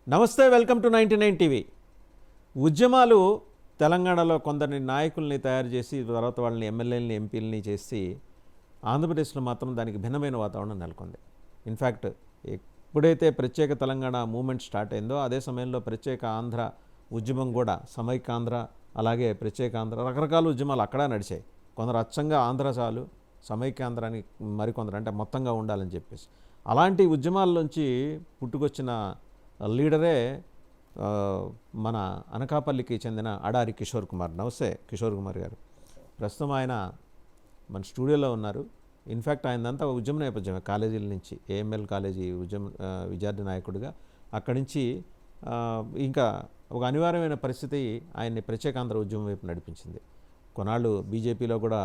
నమస్తే, welcome to 99 TV. ఉద్యమాలు తెలంగాణలో కొందరిని నాయకుల్ని తయారు చేసి తర్వాత వాళ్ళని ఎమ్మెల్యేలని ఎంపీలని చేసి ఆంధ్రప్రదేశ్లో మాత్రం దానికి భిన్నమైన వాతావరణం నెలకొంది. ఇన్ఫ్యాక్ట్ ఎప్పుడైతే ప్రత్యేక తెలంగాణ మూమెంట్ స్టార్ట్ అయిందో అదే సమయంలో ప్రత్యేక ఆంధ్ర ఉద్యమం కూడా సమైక్యాంధ్ర అలాగే ప్రత్యేక ఆంధ్ర రకరకాల ఉద్యమాలు అక్కడ నడిచాయి. కొందరు అచ్చంగా ఆంధ్ర చాలు సమైక్యాంధ్రాన్ని మరికొందరు అంటే మొత్తంగా ఉండాలని చెప్పేసి అలాంటి ఉద్యమాల్లోంచి పుట్టుకొచ్చిన లీడరే మన అనకాపల్లికి చెందిన అడారి కిషోర్ కుమార్. నమస్తే కిషోర్ కుమార్ గారు. ప్రస్తుతం ఆయన మన స్టూడియోలో ఉన్నారు. ఇన్ఫ్యాక్ట్ ఆయనంతా ఉద్యమ నేపథ్యమే, కాలేజీల నుంచి ఏఎంఎల్ కాలేజీ విద్యార్థి నాయకుడిగా అక్కడి నుంచి ఇంకా ఒక అనివార్యమైన పరిస్థితి ఆయన్ని ప్రత్యేకాంధ్ర ఉద్యమం వైపు నడిపించింది. కొన్నాళ్ళు బీజేపీలో కూడా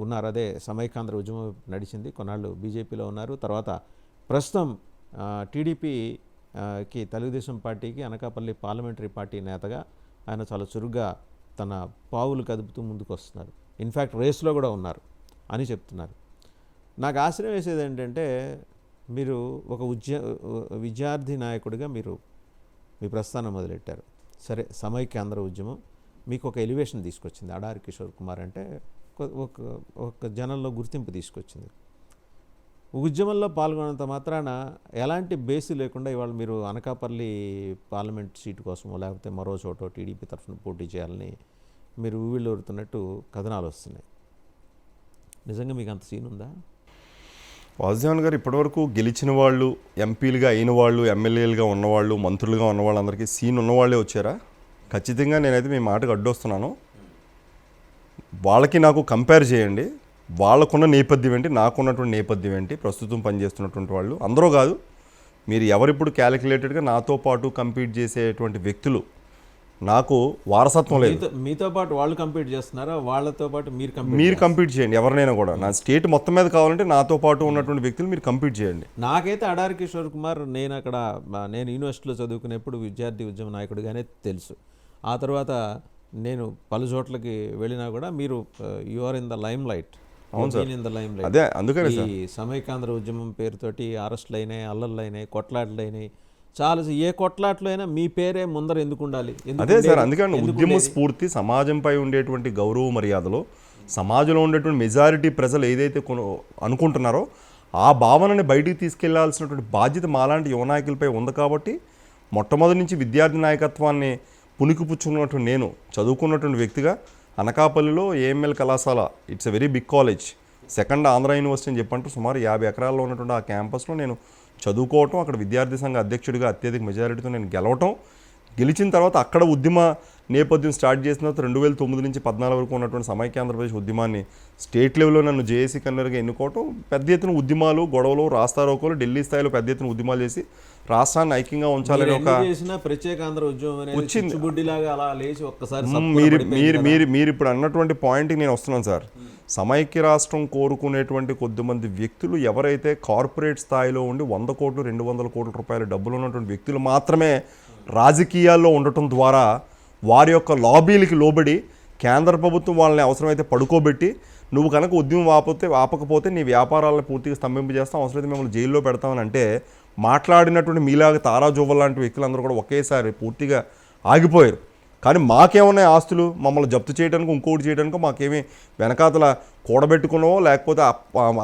ఉన్నారు, అదే సమైకాంధ్ర ఉద్యమం వైపు నడిచింది. కొన్నాళ్ళు బీజేపీలో ఉన్నారు. తర్వాత ప్రస్తుతం టీడీపీకి తెలుగుదేశం పార్టీకి అనకాపల్లి పార్లమెంటరీ పార్టీ నేతగా ఆయన చాలా చురుగ్గా తన పావులు కదుపుతూ ముందుకు వస్తున్నారు. ఇన్ఫ్యాక్ట్ రేస్లో కూడా ఉన్నారు అని చెప్తున్నారు. నాకు ఆశ్చర్యం వేసేది ఏంటంటే మీరు ఒక విద్యార్థి నాయకుడిగా మీరు మీ ప్రస్థానం మొదలెట్టారు. సరే, సమైక్యాంధ్ర ఉద్యమం మీకు ఒక ఎలివేషన్ తీసుకొచ్చింది. అడారి కిషోర్ కుమార్ అంటే ఒక జనంలో గుర్తింపు తీసుకొచ్చింది. ఉద్యమంలో పాల్గొన్నంత మాత్రాన ఎలాంటి బేసి లేకుండా ఇవాళ మీరు అనకాపల్లి పార్లమెంట్ సీటు కోసమో లేకపోతే మరో చోటో టీడీపీ తరఫున పోటీ చేయాలని మీరు ఊళ్ళూరుతున్నట్టు కథనాలు వస్తున్నాయి. నిజంగా మీకు అంత సీన్ ఉందా? వాసుదేవన్ గారు, ఇప్పటివరకు గెలిచిన వాళ్ళు, ఎంపీలుగా అయిన వాళ్ళు, ఎమ్మెల్యేలుగా ఉన్నవాళ్ళు, మంత్రులుగా ఉన్న వాళ్ళందరికీ సీన్ ఉన్నవాళ్ళే వచ్చారా? ఖచ్చితంగా నేనైతే మీ మాటకు అడ్డొస్తున్నాను. వాళ్ళకి నాకు కంపేర్ చేయండి. వాళ్ళకున్న నేపథ్యం ఏంటి, నాకున్నటువంటి నేపథ్యం ఏంటి, ప్రస్తుతం పనిచేస్తున్నటువంటి వాళ్ళు అందరూ కాదు, మీరు ఎవరిప్పుడు క్యాలిక్యులేటెడ్గా నాతో పాటు కంపీట్ చేసేటువంటి వ్యక్తులు నాకు వారసత్వం లేదు. మీతో పాటు వాళ్ళు కంపీట్ చేస్తున్నారా? వాళ్ళతో పాటు మీరు కంపీట్ చేయండి. ఎవరినైనా కూడా నా స్టేట్ మొత్తం మీద కావాలంటే నాతో పాటు ఉన్నటువంటి వ్యక్తులు మీరు కంపీట్ చేయండి. నాకైతే అడారి కిషోర్ కుమార్ నేను యూనివర్సిటీలో చదువుకునేప్పుడు విద్యార్థి ఉద్యమ నాయకుడిగానే తెలుసు. ఆ తర్వాత నేను పలు చోట్లకి వెళ్ళినా కూడా మీరు you are in the limelight. అవును సార్, అదే అందుకని ఈ సమైకాంధ్ర ఉద్యమం పేరుతోటి అరెస్టులు అయినాయి, అల్లర్లు అయినాయి, కొట్లాటలు అయినాయి. చాలా ఏ కొట్లాట్లో అయినా మీ పేరే ముందర ఎందుకు ఉండాలి? అదే సార్, అందుకని ఉద్యమ స్ఫూర్తి, సమాజంపై ఉండేటువంటి గౌరవ మర్యాదలు, సమాజంలో ఉండేటువంటి మెజారిటీ ప్రజలు ఏదైతే అనుకుంటున్నారో ఆ భావనని బయటికి తీసుకెళ్లాల్సినటువంటి బాధ్యత మాలాంటి యువ నాయకులపై ఉంది. కాబట్టి మొట్టమొదటి నుంచి విద్యార్థి నాయకత్వాన్ని పుణికిపుచ్చుకున్నటువంటి నేను చదువుకున్నటువంటి వ్యక్తిగా అనకాపల్లిలో ఏఎంఎల్ కళాశాల, it's a very big college, second Andhra university అని చెప్పంటూ సుమారు 50 ఎకరాల్లో ఉన్నటువంటి ఆ క్యాంపస్లో నేను చదువుకోవటం, అక్కడ విద్యార్థి సంఘ అధ్యక్షుడిగా అత్యధిక మెజారిటీతో నేను గెలవటం, గెలిచిన తర్వాత అక్కడ ఉద్యమ నేపథ్యం స్టార్ట్ చేసిన తర్వాత 2009 నుంచి 2014 వరకు ఉన్నటువంటి సమైక్యాంధ్రప్రదేశ్ ఉద్యమాన్ని స్టేట్ లెవెల్లో నన్ను జేఏసీ కన్వీనర్గా ఎన్నుకోవటం, పెద్ద ఎత్తున ఉద్యమాలు, గొడవలు, రాస్తారోకోలు, ఢిల్లీ స్థాయిలో పెద్ద ఎత్తున ఉద్యమాలు చేసి రాష్ట్రాన్ని ఐక్యంగా ఉంచాలని ఒక వచ్చింది. మీరు ఇప్పుడు అన్నటువంటి పాయింట్కి నేను వస్తున్నాను సార్. సమైక్య రాష్ట్రం కోరుకునేటువంటి కొద్దిమంది వ్యక్తులు ఎవరైతే కార్పొరేట్ స్థాయిలో ఉండి 100 కోట్లు 200 కోట్ల రూపాయల డబ్బులు ఉన్నటువంటి వ్యక్తులు మాత్రమే రాజకీయాల్లో ఉండటం ద్వారా వారి యొక్క లాబీలకి లోబడి కేంద్ర ప్రభుత్వం వాళ్ళని అవసరమైతే పడుకోబెట్టి, నువ్వు కనుక ఉద్యమం ఆపకపోతే నీ వ్యాపారాలను పూర్తిగా స్తంభింపజేస్తాం, అవసరమైతే మిమ్మల్ని జైల్లో పెడతామని అంటే మాట్లాడినటువంటి మీలాగా తారాజువ్వల్ లాంటి వ్యక్తులందరూ కూడా ఒకేసారి పూర్తిగా ఆగిపోయారు. కానీ మాకేమున్నాయి ఆస్తులు, మమ్మల్ని జప్తు చేయడానికి, ఇంకోటి చేయడానికి మాకేమీ వెనకాతల కూడబెట్టుకున్నావో లేకపోతే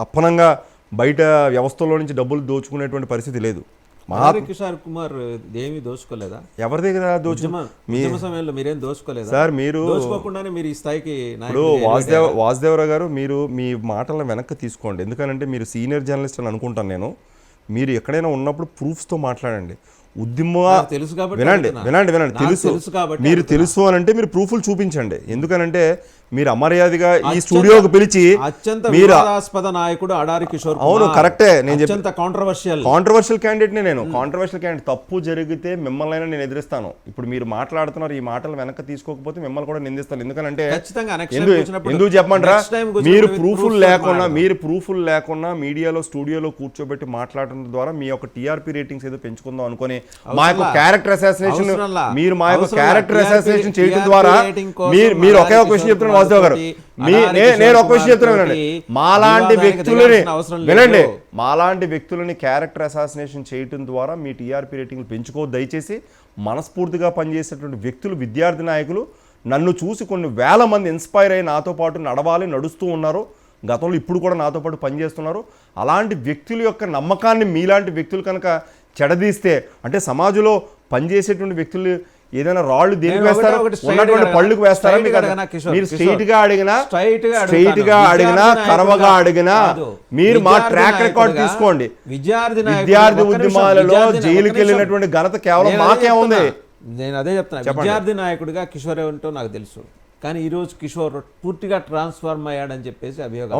అప్పనంగా బయట వ్యవస్థలో నుంచి డబ్బులు దోచుకునేటువంటి పరిస్థితి లేదు. కిషోర్ కుమార్ ఏమీ దోచుకోలేదా? ఎవరి దగ్గర సమయంలో మీరేం దోచుకోలేదా సార్? మీరు ఈ స్థాయికి ఇప్పుడు వాసుదేవరావు గారు, మీరు మీ మాటలను వెనక్కి తీసుకోండి. ఎందుకంటే మీరు సీనియర్ జర్నలిస్ట్ అని అనుకుంటాను నేను. మీరు ఎక్కడైనా ఉన్నప్పుడు ప్రూఫ్స్తో మాట్లాడండి. తెలుసు వినండి మీరు తెలుసు అని అంటే మీరు ప్రూఫ్లు చూపించండి. ఎందుకనంటే మీరు అమర్యాదగా ఈ స్టూడియోకి పిలిచి నాయకుడు అడారి కిషోర్, అవును కరెక్టే, నేను కాంట్రవర్షియల్ క్యాండిడేట్ నేను కాంట్రవర్షియల్ క్యాండిడేట్. తప్పు జరిగితే మిమ్మల్ని నేను ఎదిరిస్తాను. ఇప్పుడు మీరు మాట్లాడుతున్నారు, ఈ మాటలు వెనక్కి తీసుకోకపోతే మిమ్మల్ని కూడా నిందిస్తాను. ఎందుకంటే ఎందుకు చెప్పమంటారా, మీరు ప్రూఫ్లు లేకుండా మీడియాలో స్టూడియోలో కూర్చోబెట్టి మాట్లాడటం ద్వారా మీ యొక్క టీఆర్పీ రేటింగ్స్ ఏదో పెంచుకుందాం అనుకుని మా యొక్క క్యారెక్టర్ అసాసినేషన్ అవసరంలా. మీరు మా యొక్క అవసరంలా. క్యారెక్టర్ అసాసినేషన్ చేయడం TRP ద్వారా రేటింగ్ కోసం మీరు ఒకే అడారి ఒక విషయం కిషోర్ చెప్తున్నాను కుమార్ వాసుదేవ్ గారు, తోటి, అడారి నేను ఒక కిషోర్ విషయం చెప్తున్నాను కుమార్ వినండి. తోటి మాలాంటి వివాదానికి వ్యక్తులని దిగాల్సిన అవసరం లేదు. వినండి, మాలాంటి వ్యక్తులని క్యారెక్టర్ అసాసినేషన్ చేయడం ద్వారా మీ టీఆర్పీ రేటింగ్లు పెంచుకోవద్దు దయచేసి. మనస్ఫూర్తిగా పనిచేసేటువంటి వ్యక్తులు, విద్యార్థి నాయకులు నన్ను చూసి కొన్ని వేల మంది ఇన్స్పైర్ అయ్యి నాతో పాటు నడుస్తూ ఉన్నారు. గతంలో ఇప్పుడు కూడా నాతో పాటు పనిచేస్తున్నారు. అలాంటి వ్యక్తుల యొక్క నమ్మకాన్ని మీలాంటి వ్యక్తులు కనుక చెడదీస్తే, అంటే సమాజంలో పనిచేసేటువంటి వ్యక్తులు ఏదైనా రాళ్ళు దేనికి వేస్తారా, ఉన్నటువంటి పళ్ళుకు వేస్తారా? మీరు స్ట్రైట్ గా అడిగినా కరవగా అడిగినా మీరు మా ట్రాక్ రికార్డ్ తీసుకోండి. విద్యార్థి ఉద్యమాలలో జైలుకి వెళ్ళినటువంటి ఘనత కేవలం మాకే ఉంది. నేను అదే చెప్తున్నా, విద్యార్థి నాయకుడిగా కిషోర్ ఏంటో నాకు తెలుసు, కానీ ఈ రోజు కిషోర్ పూర్తిగా ట్రాన్స్ఫార్మ్ అయ్యాడని చెప్పేసి అభియోగం.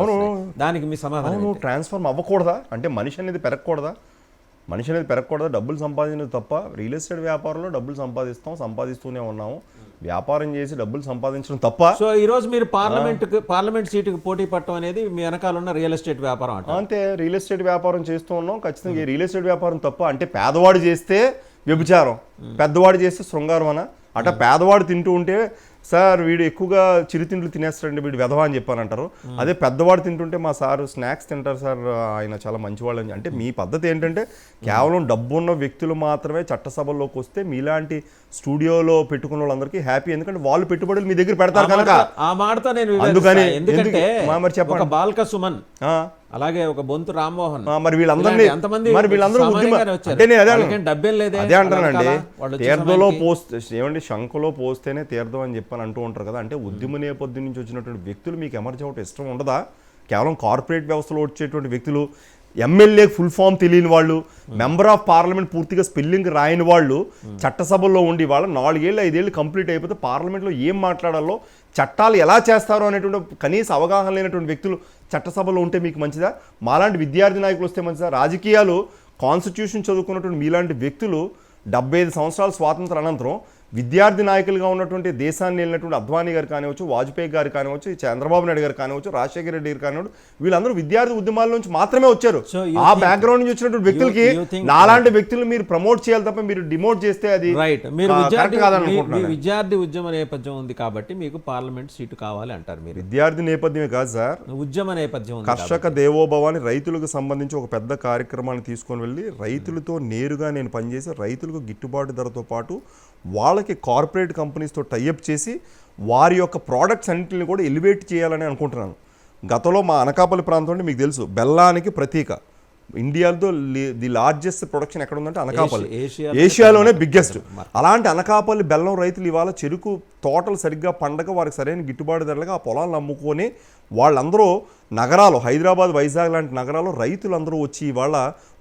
దానికి మీ సమాధానం? ట్రాన్స్ఫార్మ్ అవ్వకూడదా? అంటే మనిషి అనేది పెరగకూడదా? డబ్బులు సంపాదించడం తప్ప. రియల్ ఎస్టేట్ వ్యాపారంలో డబ్బులు సంపాదిస్తూనే ఉన్నాము. వ్యాపారం చేసి డబ్బులు సంపాదించడం తప్ప. సో ఈ రోజు మీరు పార్లమెంట్ సీటుకు పోటీ పట్టడం అనేది మీ వెనకాల ఉన్న రియల్ ఎస్టేట్ వ్యాపారం అంతే. రియల్ ఎస్టేట్ వ్యాపారం చేస్తూ ఉన్నాం. ఖచ్చితంగా ఈ రియల్ ఎస్టేట్ వ్యాపారం తప్ప. అంటే పేదవాడు చేస్తే వ్యభిచారం, పెద్దవాడు చేస్తే శృంగారం అన. అట పేదవాడు తింటూ ఉంటే సార్ వీడు ఎక్కువగా చిరుతిండ్లు తినేస్తాడండి, వీడు వెధవా అని చెప్పానంటారు. అదే పెద్దవాడు తింటుంటే మా సారు స్నాక్స్ తింటారు సార్, ఆయన చాలా మంచివాళ్ళు అని. అంటే మీ పద్ధతి ఏంటంటే కేవలం డబ్బున్న వ్యక్తులు మాత్రమే చట్టసభల్లోకి వస్తే మీలాంటి స్టూడియోలో పెట్టుకున్న వాళ్ళందరికీ హ్యాపీ, ఎందుకంటే వాళ్ళు పెట్టుబడులు మీ దగ్గర పెడతారు కనుక. ఆ మాటతో నేను అందుకని ఎందుకంటే మరి చెప్పండి, బాల్క సుమన్ అలాగే ఒక బొంతు రామ్మోహన్, మరి వీళ్ళందరినీ అదే అంటానండి. తీర్థంలో పోస్తే ఏమండి, శంఖలో పోస్తేనే తీర్థం అని చెప్పని అంటూ ఉంటారు కదా. అంటే ఉద్యమ నేపథ్యం నుంచి వచ్చినటువంటి వ్యక్తులు మీకు ఎమర్జీ అవటం ఇష్టం ఉండదా? కేవలం కార్పొరేట్ వ్యవస్థలో వచ్చేటువంటి వ్యక్తులు, ఎమ్మెల్యే ఫుల్ ఫామ్ తెలియని వాళ్ళు, మెంబర్ ఆఫ్ పార్లమెంట్ పూర్తిగా స్పెల్లింగ్ రాయని వాళ్ళు చట్టసభల్లో ఉండి వాళ్ళ 4 ఏళ్ళు 5 ఏళ్ళు కంప్లీట్ అయిపోతే పార్లమెంట్లో ఏం మాట్లాడాలో, చట్టాలు ఎలా చేస్తారో అనేటువంటి కనీస అవగాహన లేనటువంటి వ్యక్తులు చట్టసభలో ఉంటే మీకు మంచిదా? మాలాంటి విద్యార్థి నాయకులు వస్తే మంచిదా? రాజకీయాలు కాన్స్టిట్యూషన్ చదువుకున్నటువంటి మీలాంటి వ్యక్తులు 75 సంవత్సరాల స్వాతంత్ర అనంతరం విద్యార్థి నాయకులుగా ఉన్నటువంటి దేశాన్ని వెళ్ళినటువంటి అద్వానీ గారు కానివచ్చు, వాజ్పేయి గారు కానివచ్చు, చంద్రబాబు నాయుడు గారు కానివచ్చు, రాజశేఖర రెడ్డి గారు కానివచ్చు, వీళ్ళందరూ విద్యార్థి ఉద్యమాల నుంచి మాత్రమే వచ్చారు. ఆ బ్యాక్గ్రౌండ్ నుంచి వచ్చినటువంటి వ్యక్తులకి నాలాంటి వ్యక్తులు మీరు ప్రమోట్ చేయాలి తప్ప మీరు డిమోట్ చేస్తే అది విద్యార్థి ఉద్యమ నేపథ్యం ఉంది కాబట్టి మీకు పార్లమెంట్ సీటు కావాలి అంటారు. మీరు విద్యార్థి నేపథ్యమే కాదు సార్, ఉద్యమ నేపథ్యం. కర్షక దేవోభవాన్ని రైతులకు సంబంధించి ఒక పెద్ద కార్యక్రమాన్ని తీసుకొని వెళ్ళి రైతులతో నేరుగా నేను పనిచేసి రైతులకు గిట్టుబాటు ధరతో పాటు వాళ్ళకి కార్పొరేట్ కంపెనీస్తో టైఅప్ చేసి వారి యొక్క ప్రోడక్ట్స్ అన్నింటిని కూడా ఎలివేట్ చేయాలని అనుకుంటున్నాను. గతంలో మా అనకాపల్లి ప్రాంతం అంటే మీకు తెలుసు, బెల్లానికి ప్రతీక. ఇండియాలో ది లార్జెస్ట్ ప్రొడక్షన్ ఎక్కడ ఉందంటే అనకాపల్లి, ఏషియాలోనే బిగ్గెస్ట్. అలాంటి అనకాపల్లి బెల్లం రైతులు ఇవాళ చెరుకు తోటలు సరిగ్గా పండగ వారికి సరైన గిట్టుబాటు ధరలుగా ఆ పొలాలను అమ్ముకొని వాళ్ళందరూ నగరాలు, హైదరాబాద్, వైజాగ్ లాంటి నగరాలు రైతులందరూ వచ్చి ఇవాళ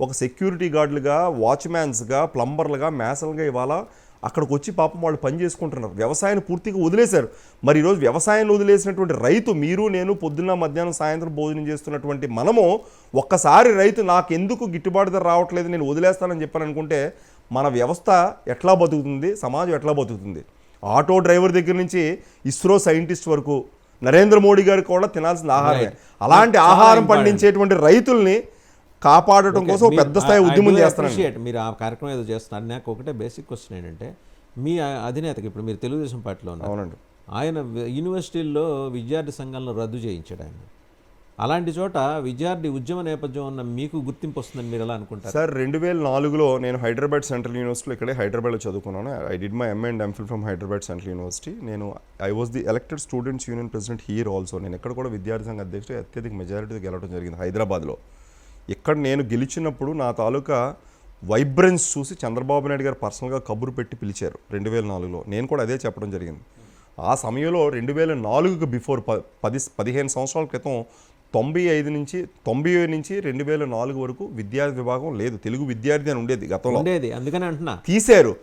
ఒక సెక్యూరిటీ గార్డులుగా, వాచ్మ్యాన్స్గా, ప్లంబర్లుగా, మేసలుగా ఇవాళ అక్కడికి వచ్చి పాపం వాళ్ళు పని చేసుకుంటున్నారు. వ్యవసాయాన్ని పూర్తిగా వదిలేశారు. మరి ఈరోజు వ్యవసాయాన్ని వదిలేసినటువంటి రైతు, మీరు నేను పొద్దున్న మధ్యాహ్నం సాయంత్రం భోజనం చేస్తున్నటువంటి మనము ఒక్కసారి రైతు నాకెందుకు గిట్టుబాటు ధర రావట్లేదు నేను వదిలేస్తానని చెప్పని అనుకుంటే మన వ్యవస్థ ఎట్లా బతుకుతుంది, సమాజం ఎట్లా బతుకుతుంది? ఆటో డ్రైవర్ దగ్గర నుంచి ఇస్రో సైంటిస్ట్ వరకు నరేంద్ర మోడీ గారికి కూడా తినాల్సిన ఆహారమే. అలాంటి ఆహారం పండించేటువంటి రైతుల్ని కాపాడటం కోసం పెద్ద స్థాయి ఉద్యమం చేస్తున్నారు. మీరు ఆ కార్యక్రమం ఏదో చేస్తున్నారు. నాకు ఒకటే బేసిక్ క్వశ్చన్ ఏంటంటే, మీ అధినేతకి ఇప్పుడు మీరు తెలుగుదేశం పార్టీలో ఉన్నారు. అవునండి. ఆయన యూనివర్సిటీల్లో విద్యార్థి సంఘాలను రద్దు చేయించాడు ఆయన. అలాంటి చోట విద్యార్థి ఉద్యమ నేపథ్యం ఉన్న మీకు గుర్తింపు వస్తుందని మీరు ఎలా అనుకుంటారు? సార్ 2004లో నేను హైదరాబాద్ సెంట్రల్ యూనివర్సిటీలో ఇక్కడే హైదరాబాద్లో చదువుకున్నాను. I did my MA and MPhil from Hyderabad central university. I was the elected students union president here also. నేను ఎక్కడ కూడా విద్యార్థి సంఘ అధ్యక్షుడు అత్యధిక మెజారిటీతో గెలవడం జరిగింది హైదరాబాద్లో. ఇక్కడ నేను గెలిచినప్పుడు నా తాలూకా వైబ్రెన్స్ చూసి చంద్రబాబు నాయుడు గారు పర్సనల్గా కబురు పెట్టి పిలిచారు 2004లో. నేను కూడా అదే చెప్పడం జరిగింది. ఆ సమయంలో 2004కు బిఫోర్ 15 సంవత్సరాల క్రితం 95 నుంచి 2004 వరకు విద్యార్థి విభాగం లేదు. తెలుగు విద్యార్థి అని ఉండేది గతంలో, అందుకని అంటున్నా తీశారు.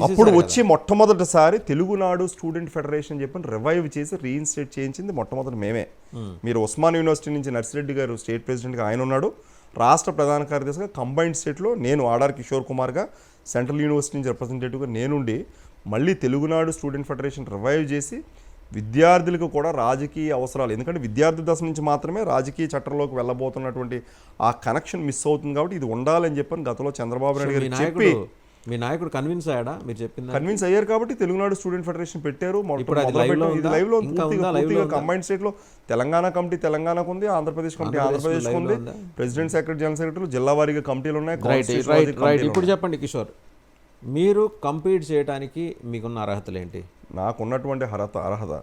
అప్పుడు వచ్చి మొట్టమొదటిసారి తెలుగునాడు స్టూడెంట్ ఫెడరేషన్ చెప్పని రివైవ్ చేసి రీఇన్స్టేట్ చేయించింది మొట్టమొదటి మేమే. మీరు ఉస్మాన్ యూనివర్సిటీ నుంచి నర్సిరెడ్డి గారు స్టేట్ ప్రెసిడెంట్గా ఆయన ఉన్నాడు. రాష్ట్ర ప్రధాన కార్యదర్శిగా కంబైన్డ్ స్టేట్లో నేను ఆడార్ కిషోర్ కుమార్గా, సెంట్రల్ యూనివర్సిటీ నుంచి రిప్రజెంటేటివ్గా నేనుండి మళ్ళీ తెలుగునాడు స్టూడెంట్ ఫెడరేషన్ రివైవ్ చేసి విద్యార్థులకు కూడా రాజకీయ అవసరాలు, ఎందుకంటే విద్యార్థి దశ నుంచి మాత్రమే రాజకీయ చట్టంలోకి వెళ్ళబోతున్నటువంటి ఆ కనెక్షన్ మిస్ అవుతుంది కాబట్టి ఇది ఉండాలని చెప్పని గతంలో చంద్రబాబు నాయుడు గారు చెప్పి మీ నాయకుడు కన్విన్స్ అయ్యాడా మీరు చెప్పిందా? కన్విన్స్ అయ్యారు కాబట్టి తెలుగునాడు స్టూడెంట్ ఫెడరేషన్ పెట్టారు. ఇప్పుడు అది live లో ఉందా? లైవ్ లో ఇంకా ఉందా? live లో ఉందా? కంబైన్డ్ స్టేట్ లో తెలంగాణ కమిటీ తెలంగాణకు ఉంది, ఆంధ్రప్రదేశ్ కమిటీ ఆంధ్రప్రదేశ్ ఉంది, ప్రెసిడెంట్ సెక్రటరీ జనరల్ సెక్రటరీ జిల్లా వారీగా కమిటీలు ఉన్నాయి. రైట్. ఇప్పుడు చెప్పండి కిషోర్, మీరు కంపీట్ చేయడానికి మీకున్న అర్హతలు ఏంటి? నాకున్నటువంటి అర్హత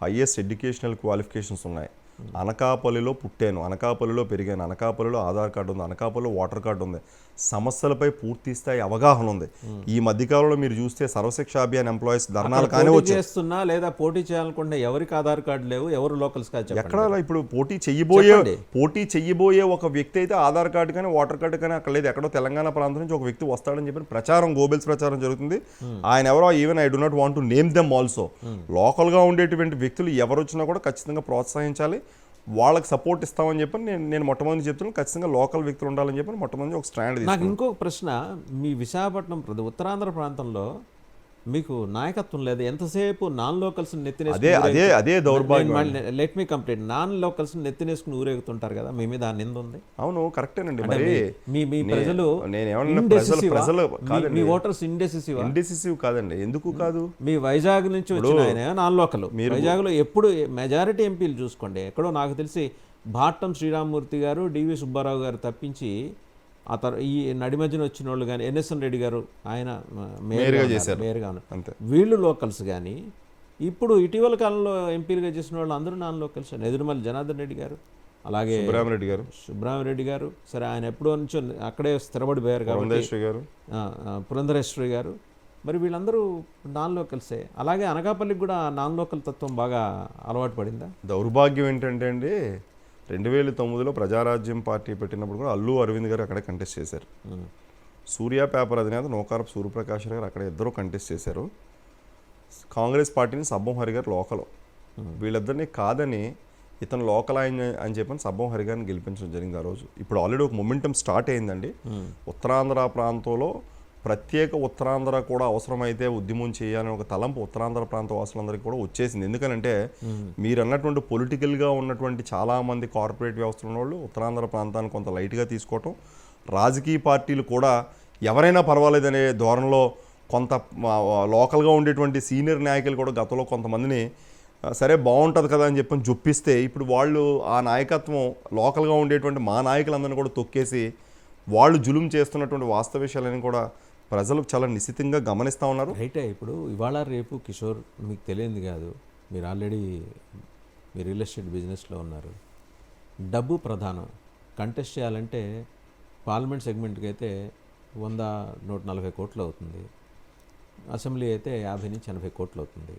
హైయెస్ట్ ఎడ్యుకేషనల్ క్వాలిఫికేషన్స్ ఉన్నాయి. అనకాపల్లిలో పుట్టాను, అనకాపల్లిలో పెరిగాను, అనకాపల్లిలో ఆధార్ కార్డు ఉంది, అనకాపల్లిలో వాటర్ కార్డు ఉంది, సమస్యలపై పూర్తి స్థాయి అవగాహన ఉంది. ఈ మధ్యకాలంలో మీరు చూస్తే సర్వశిక్ష అభియాన్ ఎంప్లాయీస్ ధర్నాలు కానీ చేస్తున్నా లేదా పోటీ చేయాలనుకుంటే ఎవరికి ఆధార్ కార్డు లేవు, ఎవరు లోకల్స్ కాదు ఎక్కడ ఇప్పుడు పోటీ చెయ్యబోయే ఒక వ్యక్తి అయితే ఆధార్ కార్డు కానీ వాటర్ కార్డు కానీ అక్కడ లేదు. ఎక్కడో తెలంగాణ ప్రాంతం నుంచి ఒక వ్యక్తి వస్తాడని చెప్పి ప్రచారం, గోబెల్స్ ప్రచారం జరుగుతుంది. ఆయన ఎవరో, even I do not want to name them also. లోకల్గా ఉండేటువంటి వ్యక్తులు ఎవరు వచ్చినా కూడా ఖచ్చితంగా ప్రోత్సహించాలి, వాళ్ళకి సపోర్ట్ ఇస్తామని చెప్పి నేను మొట్టమొదటి చెప్తున్నాను. ఖచ్చితంగా లోకల్ వ్యక్తులు ఉండాలని చెప్పి మొట్టమొదటి ఒక స్టాండ్. నాకు ఇంకొక ప్రశ్న, మీ విశాఖపట్నం ఉత్తరాంధ్ర ప్రాంతంలో మీకు నాయకత్వం లేదు. ఎంతసేపు నాన్ లోకల్స్ అదే దౌర్భాగ్యం. Let me complete. Non locals నెత్తినేసుకుని ఊరేగుతుంటారు కదా, మీ మీద ఆ నింద ఉంది. అవును, కరెక్టేనండి. మరి మీ ప్రజలు మీ ఓటర్స్ ఇండెసిసివ్ కాదండి. ఎందుకు కాదు? మీ వైజాగ్ నుంచి వచ్చిన ఆయన నాన్ లోకల్. వైజాగ్ లో ఎప్పుడు మెజారిటీ ఎంపీలు చూసుకోండి, ఎక్కడో నాకు తెలిసి భాట్టం శ్రీరామ్మూర్తి గారు, డివి సుబ్బారావు గారు తప్పించి ఈ నడి మధ్యన వచ్చిన వాళ్ళు కానీ, ఎన్ఎస్ఎన్ రెడ్డి గారు ఆయన మేయర్గా ఉన్నారు, వీళ్ళు లోకల్స్. కానీ ఇప్పుడు ఇటీవల కాలంలో ఎంపీలుగా చేసిన వాళ్ళు అందరూ నాన్ లోకల్స్. ఎదురుమల్లి జనార్దన్ రెడ్డి గారు, అలాగే సుబ్రహ్మరెడ్డి గారు, సరే ఆయన ఎప్పుడో నుంచో అక్కడే స్థిరపడిపోయారు కాబట్టి, పురంధరేశ్వరి గారు, మరి వీళ్ళందరూ నాన్ లోకల్సే. అలాగే అనకాపల్లికి కూడా నాన్ లోకల్ తత్వం బాగా అలవాటు పడిందా? దౌర్భాగ్యం ఏంటంటే అండి, 2009లో ప్రజారాజ్యం పార్టీ పెట్టినప్పుడు కూడా అల్లు అరవింద్ గారు అక్కడే కంటెస్ట్ చేశారు. సూర్య పేపర్ అధినేత నోకారపు సూర్యప్రకాష్ గారు అక్కడ ఇద్దరు కంటెస్ట్ చేశారు. కాంగ్రెస్ పార్టీని సబ్బం హరి గారు లోకల్, వీళ్ళిద్దరినీ కాదని ఇతను లోకల్ అని చెప్పని సబ్బం హరి గారిని గెలిపించడం జరిగింది ఆ రోజు. ఇప్పుడు ఆల్రెడీ ఒక మొమెంటం స్టార్ట్ అయిందండి. ఉత్తరాంధ్ర ప్రాంతంలో ప్రత్యేక ఉత్తరాంధ్ర కూడా అవసరమైతే ఉద్యమం చేయాలని ఒక తలంపు ఉత్తరాంధ్ర ప్రాంత వాసులందరికీ కూడా వచ్చేసింది. ఎందుకంటే మీరు అన్నటువంటి పొలిటికల్గా ఉన్నటువంటి చాలామంది కార్పొరేట్ వ్యవస్థలు ఉన్న వాళ్ళు ఉత్తరాంధ్ర ప్రాంతాన్ని కొంత లైట్గా తీసుకోవటం, రాజకీయ పార్టీలు కూడా ఎవరైనా పర్వాలేదనే ధోరణిలో కొంత లోకల్గా ఉండేటువంటి సీనియర్ నాయకులు కూడా గతంలో కొంతమందిని సరే బాగుంటుంది కదా అని చెప్పని జొప్పిస్తే, ఇప్పుడు వాళ్ళు ఆ నాయకత్వం లోకల్గా ఉండేటువంటి మా నాయకులందరినీ కూడా తొక్కేసి వాళ్ళు జులుం చేస్తున్నటువంటి వాస్తవ విషయాలని కూడా ప్రజలు చాలా నిశ్చితంగా గమనిస్తూ ఉన్నారు. రైటే. ఇప్పుడు ఇవాళ రేపు కిషోర్, మీకు తెలియదు కాదు, మీరు ఆల్రెడీ మీరు రియల్ ఎస్టేట్ బిజినెస్లో ఉన్నారు. డబ్బు ప్రధానం. కంటెస్ట్ చేయాలంటే పార్లమెంట్ సెగ్మెంట్కి అయితే 100-140 కోట్లు అవుతుంది, అసెంబ్లీ అయితే 50 నుంచి 80 కోట్లు అవుతుంది.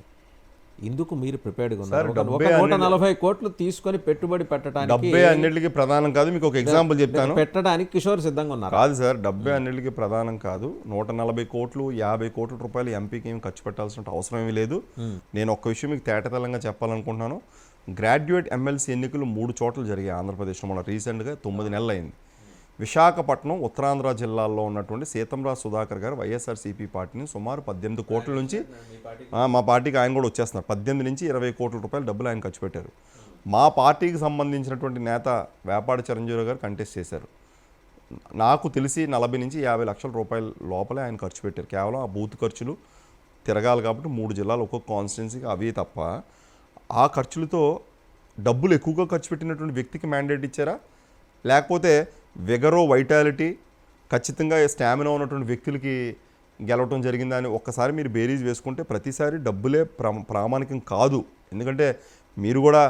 ఇందుకు మీరు ప్రిపేర్డ్గా ఉన్నారు? 140 కోట్లు తీసుకొని పెట్టుబడి పెట్టడానికి డబ్బే అన్నిటికీ ప్రధానం కాదు. మీకు ఒక ఎగ్జాంపుల్ చెప్తాను. పెట్టడానికి కిషోర్ సిద్ధంగా ఉన్నారు? కాదు సార్, డబ్బే అన్నిటికీ ప్రధానం కాదు. 140 కోట్లు 50 కోట్ల రూపాయలు ఎంపీకి ఏమి ఖర్చు పెట్టాల్సిన అవసరం ఏమీ లేదు. నేను ఒక్క విషయం మీకు తేటతెల్లంగా చెప్పాలనుకుంటున్నాను. గ్రాడ్యుయేట్ ఎమ్మెల్సీ ఎన్నికలు 3 చోట్ల జరిగాయి ఆంధ్రప్రదేశ్లో. మన రీసెంట్గా 9 నెలలు అయింది. విశాఖపట్నం ఉత్తరాంధ్ర జిల్లాల్లో ఉన్నటువంటి సీతంరాజ్ సుధాకర్ గారు వైఎస్ఆర్సీపీ పార్టీని సుమారు 18 కోట్ల నుంచి, మా పార్టీకి ఆయన కూడా వచ్చేస్తున్నారు, 18 నుంచి 20 కోట్ల రూపాయలు డబ్బులు ఆయన ఖర్చు పెట్టారు. మా పార్టీకి సంబంధించినటువంటి నేత వేపాడి చిరంజీవి గారు కంటెస్ట్ చేశారు. నాకు తెలిసి 40 నుంచి 50 లక్షల రూపాయల లోపలే ఆయన ఖర్చు పెట్టారు. కేవలం ఆ బూత్ ఖర్చులు తిరగాలి కాబట్టి 3 జిల్లాలు ఒక్కొక్క కాన్స్టిట్యున్సీకి అవి తప్ప ఆ ఖర్చులతో డబ్బులు ఎక్కువగా ఖర్చు పెట్టినటువంటి వ్యక్తికి మ్యాండేట్ ఇచ్చారా, లేకపోతే వెగరో వైటాలిటీ ఖచ్చితంగా స్టామినా ఉన్నటువంటి వ్యక్తులకి గెలవటం జరిగిందా అని ఒక్కసారి మీరు బేరీజ్ వేసుకుంటే ప్రతిసారి డబ్బులే ప్రామాణికం కాదు. ఎందుకంటే మీరు కూడా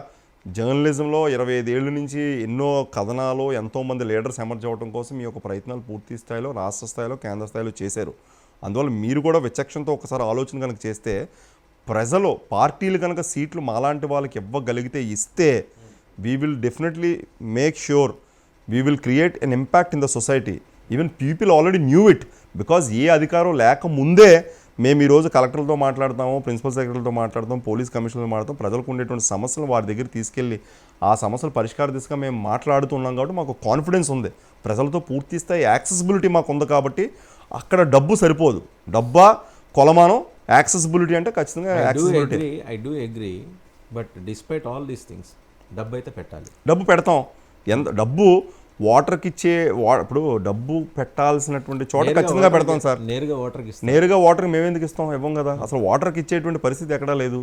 జర్నలిజంలో 25 ఏళ్ళ నుంచి ఎన్నో కథనాలు, ఎంతోమంది లీడర్స్ ఎమర్జ్ అవ్వడం కోసం మీ యొక్క ప్రయత్నాలు పూర్తి స్థాయిలో రాష్ట్ర స్థాయిలో కేంద్ర స్థాయిలో చేశారు. అందువల్ల మీరు కూడా విచక్షణతో ఒకసారి ఆలోచన కనుక చేస్తే, ప్రజలు పార్టీలు కనుక సీట్లు మాలాంటి వాళ్ళకి ఇవ్వగలిగితే ఇస్తే, we will definitely make sure we will create an impact in the society. Even people already knew it, because ఏ అధికారం లేకముందే మేము ఈరోజు కలెక్టర్లతో మాట్లాడతాము, ప్రిన్సిపల్ సెక్రటరీతో మాట్లాడతాం, పోలీస్ కమిషనర్తో మాట్లాడతాం, ప్రజలకు ఉండేటువంటి సమస్యలు వారి దగ్గర తీసుకెళ్ళి ఆ సమస్యలు పరిష్కార దిశగా మేము మాట్లాడుతున్నాం. కాబట్టి మాకు కాన్ఫిడెన్స్ ఉంది, ప్రజలతో పూర్తి స్థాయి యాక్సెసిబిలిటీ మాకు ఉంది. కాబట్టి అక్కడ డబ్బు సరిపోదు, డబ్బా కొలమానం, యాక్సెసిబిలిటీ అంటే ఖచ్చితంగా accessibility. I do agree, but despite all these things డబ్బు అయితే పెట్టాలి. డబ్బు పెడతాం. ఎంత డబ్బు వాటర్కి ఇచ్చే ఇప్పుడు డబ్బు పెట్టాల్సినటువంటి చోట ఖచ్చితంగా పెడతాం సార్. నేరుగా ఓటర్కి ఇస్తాం. నేరుగా వాటర్కి మేము ఎందుకు ఇస్తాం? ఇవ్వం కదా. అసలు వాటర్కి ఇచ్చేటువంటి పరిస్థితి ఎక్కడా లేదు.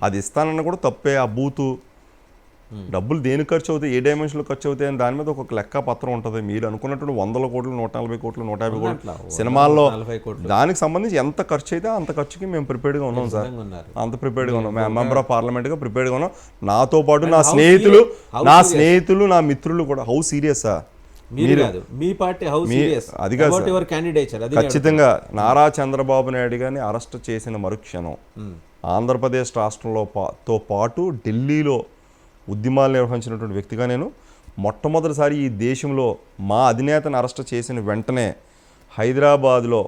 అది ఇస్తానన్న కూడా తప్పే. ఆ బూతు డబ్బులు దేనికి ఖర్చు అవుతాయి, ఏ డైమెన్షన్లో ఖర్చు అవుతాయి అని దాని మీద ఒక లెక్క పత్రం ఉంటుంది. మీరు అనుకున్నటువంటి 100 కోట్లు, 140 కోట్లు, 150 కోట్లు సినిమాల్లో 40 కోట్లు దానికి సంబంధించి ఎంత ఖర్చు అయితే అంత ఖర్చుకి మేము ప్రిపేర్డ్గా ఉన్నాం సార్. ఉన్నారు. అంత ప్రిపేర్డ్గా ఉన్నాం. మేము మెంబర్ ఆఫ్ పార్లమెంట్గా ప్రిపేర్డ్గా ఉన్నాం. నాతో పాటు నా స్నేహితులు నా మిత్రులు కూడా. హౌ సీరియస్ మీరు కాదు, మీ పార్టీ హౌస్ సీరియస్ అది కాదు అబౌట్ యువర్ క్యాండిడేచర్. అది ఖచ్చితంగా నారా చంద్రబాబు నాయుడు గారిని అరెస్ట్ చేసిన మరుక్షణం ఆంధ్రప్రదేశ్ రాష్ట్రంతో పాటు ఢిల్లీలో ఉద్యమాలు నిర్వహించినటువంటి వ్యక్తిగా నేను మొట్టమొదటిసారి ఈ దేశంలో మా అధినేతను అరెస్ట్ చేసిన వెంటనే హైదరాబాద్లో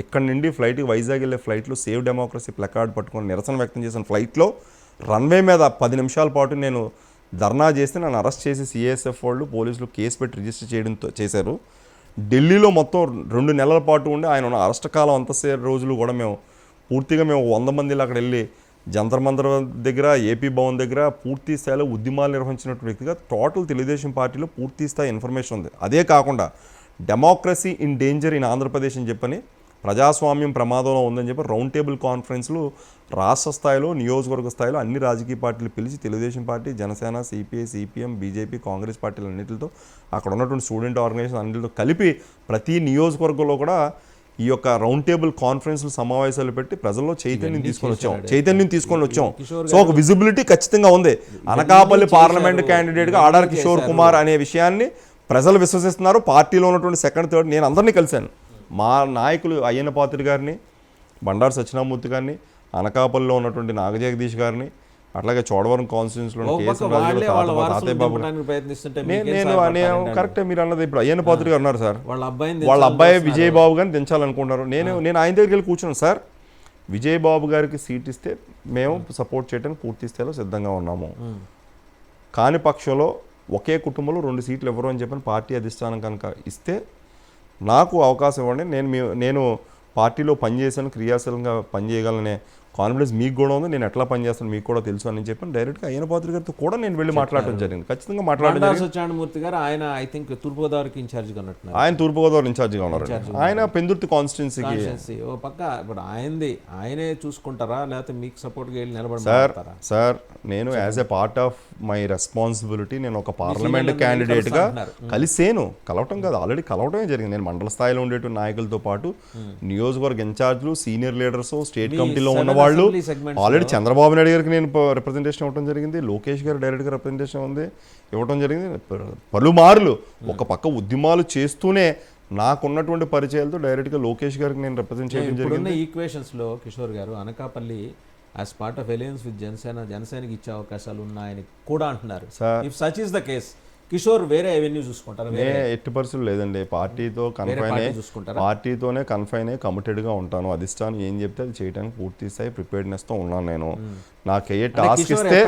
ఇక్కడి నుండి ఫ్లైట్కి వైజాగ్ వెళ్ళే ఫ్లైట్లో సేవ్ డెమోక్రసీ ప్లకార్డ్ పట్టుకొని నిరసన వ్యక్తం చేసిన ఫ్లైట్లో రన్వే మీద 10 నిమిషాల పాటు నేను ధర్నా చేస్తే నన్ను అరెస్ట్ చేసి సిఐఎస్ఎఫ్ వాళ్ళు పోలీసులు కేసు పెట్టి రిజిస్టర్ చేయడంతో చేశారు. ఢిల్లీలో మొత్తం 2 నెలల పాటు ఉండి ఆయన ఉన్న అరెస్ట్ కాలం అంతసేపు రోజులు కూడా మేము 100 మందిలో అక్కడ వెళ్ళి జంతర్ మంతర్ దగ్గర, ఏపీ భవన్ దగ్గర పూర్తి స్థాయిలో ఉద్యమాలు నిర్వహించినటువంటి వ్యక్తిగా టోటల్ తెలుగుదేశం పార్టీలో పూర్తి స్థాయి ఇన్ఫర్మేషన్ ఉంది. అదే కాకుండా democracy in danger in Andhra Pradesh అని చెప్పని, ప్రజాస్వామ్యం ప్రమాదంలో ఉందని చెప్పి రౌండ్ టేబుల్ కాన్ఫరెన్స్లు రాష్ట్ర స్థాయిలో, నియోజకవర్గ స్థాయిలో అన్ని రాజకీయ పార్టీలు పిలిచి Telugu Desam party, Janasena, CPI, CPM, BJP, Congress పార్టీలు అన్నింటితో అక్కడ ఉన్నటువంటి స్టూడెంట్ ఆర్గనైజేషన్ అన్నింటితో కలిపి ప్రతి నియోజకవర్గంలో కూడా ఈ యొక్క రౌండ్ టేబుల్ కాన్ఫరెన్స్లు సమావేశాలు పెట్టి ప్రజల్లో చైతన్యం తీసుకొని వచ్చాం. సో ఒక విజిబిలిటీ ఖచ్చితంగా ఉంది. అనకాపల్లి పార్లమెంట్ క్యాండిడేట్గా ఆడార్ కిషోర్ కుమార్ అనే విషయాన్ని ప్రజలు విశ్వసిస్తున్నారు. పార్టీలో ఉన్నటువంటి సెకండ్, థర్డ్ నేను అందరినీ కలిశాను. మా నాయకులు అయ్యన్న పాత్రుడు గారిని, బండారు సత్యనారాయణమూర్తి గారిని, అనకాపల్లిలో ఉన్నటువంటి నాగజగదీష్ గారిని, అట్లాగే చోడవరం కాన్స్టిట్యూన్సీలో నేను కరెక్టే మీరు అన్నది. ఇప్పుడు అయ్యన్న పాత్రుడు గారు ఉన్నారు సార్, వాళ్ళ అబ్బాయి విజయబాబు గారిని దించాలనుకుంటున్నారు. నేను ఆయన దగ్గరికి వెళ్ళి కూర్చున్నాను. సార్, విజయబాబు గారికి సీట్ ఇస్తే మేము సపోర్ట్ చేయడానికి పూర్తి స్థాయిలో సిద్ధంగా ఉన్నాము. కాని పక్షంలో ఒకే కుటుంబంలో 2 సీట్లు ఇవ్వరు అని చెప్పని పార్టీ అధిష్టానం కనుక ఇస్తే నాకు అవకాశం ఇవ్వండి. నేను పార్టీలో పనిచేసాను, క్రియాశీలంగా పనిచేయగలనే కాన్ఫిడెన్స్ మీకు కూడా ఉంది. నేను ఎట్లా పనిచేస్తాను మీకు కూడా తెలుసు అని చెప్పి డైరెక్ట్గా అయ్యన్న పాత్రుడు గారితో కూడా నేను వెళ్ళి మాట్లాడడం జరిగింది. ఖచ్చితంగా మాట్లాడడం. సత్యనారాయణమూర్తి గారు ఆయన ఐ థింక్ తూర్పుగోదావరికి ఇన్ఛార్జ్గా ఉన్నట్టున్నారు. ఆయన తూర్పుగోదావరి ఇన్ఛార్జ్గా ఉన్నారు. ఆయన పెందుర్తి కాన్స్టిట్యున్సీకి ఓ పక్క ఇప్పుడు ఆయనే చూసుకుంటారా లేకపోతే మీకు సపోర్ట్గా వెళ్ళి నిలబడతారా? సార్, నేను as a part of my responsibility నేను ఒక పార్లమెంట్ క్యాండిడేట్గా కలవటం కాదు, ఆల్రెడీ కలవటమే జరిగింది. నేను మండల స్థాయిలో ఉండేటువంటి నాయకులతో పాటు నియోజకవర్గ ఇన్ఛార్జ్లు, సీనియర్ లీడర్స్, స్టేట్ కమిటీలో ఉన్న వాళ్ళు ఆల్రెడీ చంద్రబాబు నాయుడు గారికి నేను రిప్రజెంటేషన్ ఇవ్వడం జరిగింది. లోకేష్ గారు డైరెక్ట్గా రిప్రజెంటేషన్ ఇవ్వడం జరిగింది. పలుమార్లు ఒక పక్క ఉద్యమాలు చేస్తూనే నాకున్నటువంటి పరిచయాలతో డైరెక్ట్గా లోకేష్ గారికి నేను రిప్రజెంట్ చేయడం జరిగింది. ఈక్వేషన్స్లో కిషోర్ గారు Anakapalli as part of alliance with జనసేనకి ఇచ్చే అవకాశాలు ఉన్నాయని కూడా అంటున్నారు. If such is the case, Kishore వేరే ఎవెన్యూ చూసుకుంటారు? ఎట్టి పరిస్థితులు లేదండి. పార్టీతోనే కన్ఫైన్ అయ్యి కమిటెడ్గా ఉంటాను. అధిష్టానం ఏం చెప్తే అది చేయడానికి పూర్తి స్థాయి ప్రిపేర్డ్నెస్తో ఉన్నాను. నేను నాకు ఏ టాస్క్ ఇస్తే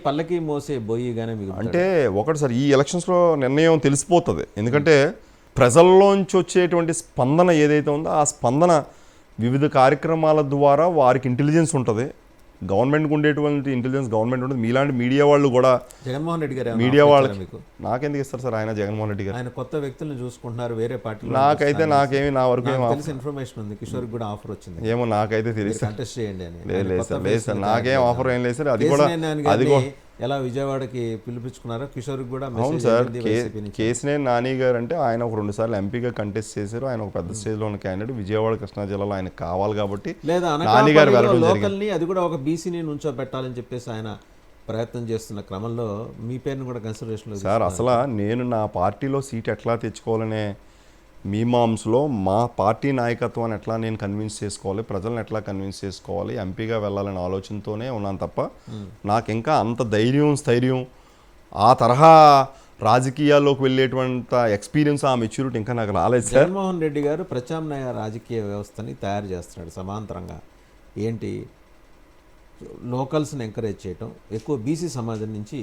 పల్లకి మోసే బోయిగానే అంటే ఒకటి సార్, ఈ ఎలక్షన్స్లో నిర్ణయం తెలిసిపోతుంది. ఎందుకంటే ప్రజల్లోంచి వచ్చేటువంటి స్పందన ఏదైతే ఉందో ఆ స్పందన వివిధ కార్యక్రమాల ద్వారా వారికి ఇంటెలిజెన్స్ ఉంటుంది. గవర్నమెంట్కి ఉండేటువంటి ఇంటెలిజెన్స్ గవర్నమెంట్ ఉంటుంది. మీలాంటి మీడియా వాళ్ళు కూడా, జగన్మోహన్ రెడ్డి గారు మీడియా వాళ్ళకి నాకెందుకు ఇస్తారు సార్? ఆయన జగన్మోహన్ రెడ్డి గారు ఆయన కొత్త వ్యక్తులను చూసుకుంటున్నారు వేరే పార్టీ. నాకేమి నా వరకు ఇన్ఫర్మేషన్ ఉంది, కిషోర్ కూడా ఆఫర్ వచ్చింది. ఏమో నాకైతే తెలియదు. కంటెస్ట్ చేయండి అని. లేదు సార్, నాకేం ఆఫర్ ఏం లేదు సార్. అది కూడా ఎలా విజయవాడకి పిలిపించుకున్నారో కిషోర్ కూడా. అవును సార్, కేసినేని నాని గారు అంటే ఆయన ఒక 2 సార్లు ఎంపీగా కంటెస్ట్ చేశారు. ఆయన ఒక పెద్ద స్టేజ్లో ఉన్న క్యాండిడేట్. విజయవాడ కృష్ణా జిల్లాలో ఆయనకు కావాలి కాబట్టి నాని గారు వెళ్ళడం జరిగింది. అది కూడా ఒక బీసీని నుంచో పెట్టాలని చెప్పేసి ఆయన ప్రయత్నం చేస్తున్న క్రమంలో మీ పేరును కూడా కన్సిడరేషన్లో సార్. అసలు నేను నా పార్టీలో సీట్ ఎట్లా తెచ్చుకోవాలనే మీమాంస్లో మా పార్టీ నాయకత్వాన్ని ఎట్లా నేను కన్విన్స్ చేసుకోవాలి, ప్రజలను ఎట్లా కన్విన్స్ చేసుకోవాలి, ఎంపీగా వెళ్ళాలనే ఆలోచనతోనే ఉన్నాను తప్ప నాకు ఇంకా అంత ధైర్యం, స్థైర్యం, ఆ తరహా రాజకీయాల్లోకి వెళ్ళేటువంటి ఎక్స్పీరియన్స్, ఆ మెచ్యూరిటీ ఇంకా నాకు రాలేదు సార్. జగన్మోహన్ రెడ్డి గారు ప్రత్యామ్నాయ రాజకీయ వ్యవస్థని తయారు చేస్తున్నాడు సమాంతరంగా. ఏంటి, లోకల్స్ని ఎంకరేజ్ చేయటం, ఎక్కువ బీసీ సమాజం నుంచి